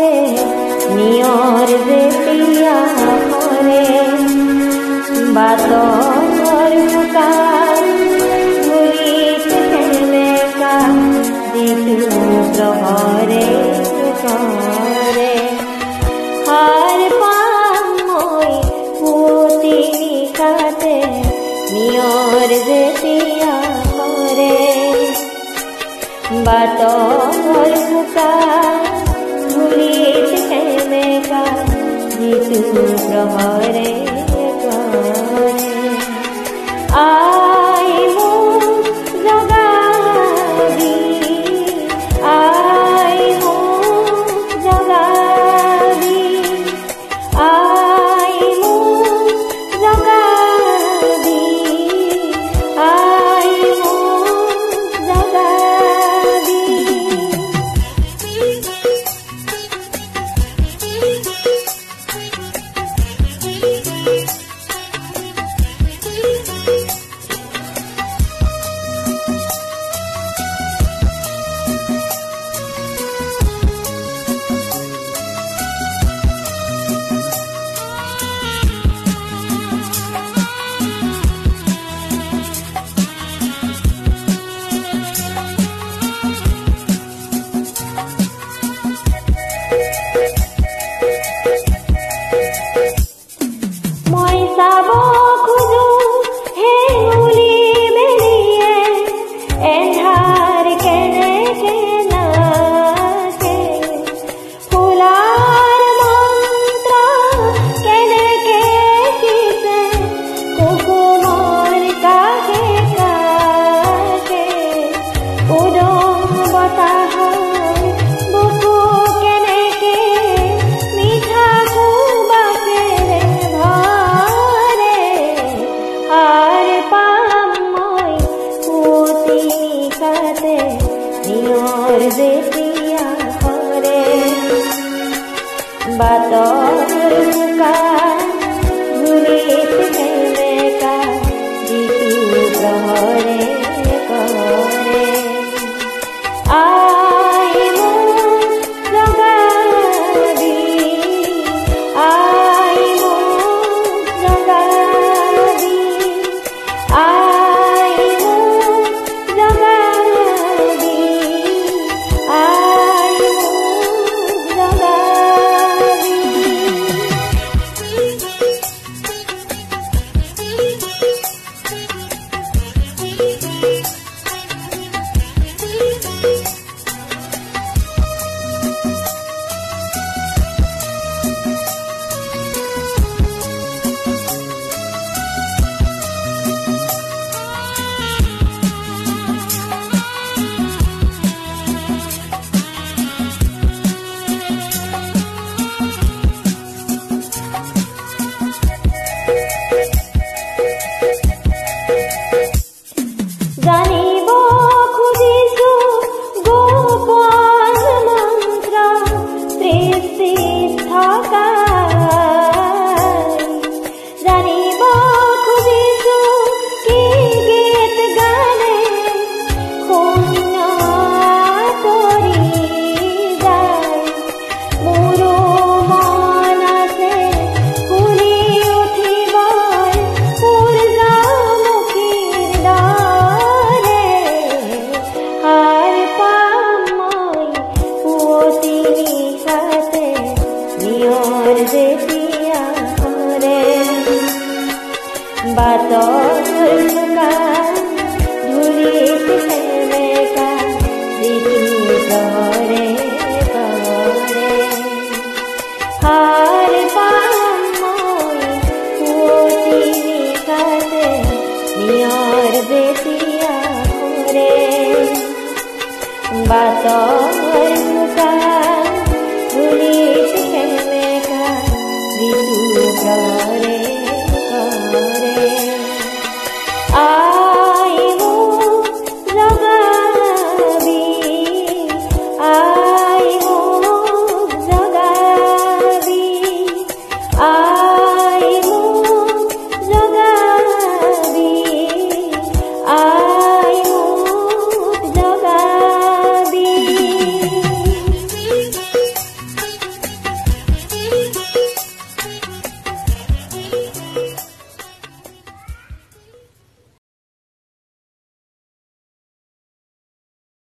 काटे नियर बेटिया करे बातोर पुकार भूलित कहने का दिल प्रहरे करे हर पामोई पूती काटे नियर बेटिया करे बातोर पुकार भूलित कहने का दिल प्रहरे करे आई वो जगावी आई वो जगावी आई वो जगावी आई वो जगावी नियर बेटिया करे बातोर पुकार भूलित कहने का दिल प्रहरे करे आई वो जगावी आई वो जगावी आई वो जगावी आई वो जगावी জানিব খুজিছো গোপন মন্ত্ৰ সৃষ্টিত থকা জানিব খুজিছো কি গীত গানে শূন্য কৰি যায় মোৰো মন আছে ফুলি উঠিব সূৰ্যমুখীৰ দৰে হাৰ পামই পুৱতি নিশাতে নিয়ৰ যেতিয়া কৰে বাটৰ পুকাৰ ধূলিত সেমেকা ঋতু প্ৰহৰে কৰে হাৰ পামই পুৱতি নিশাতে নিয়ৰ যেতিয়া কৰে বাটৰ